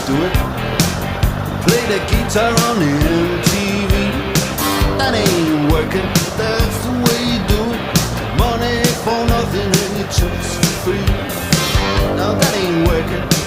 do it. Play the guitar on MTV. That ain't working, that's the way you do it. Money for nothing and your chicks for free. Now that ain't working.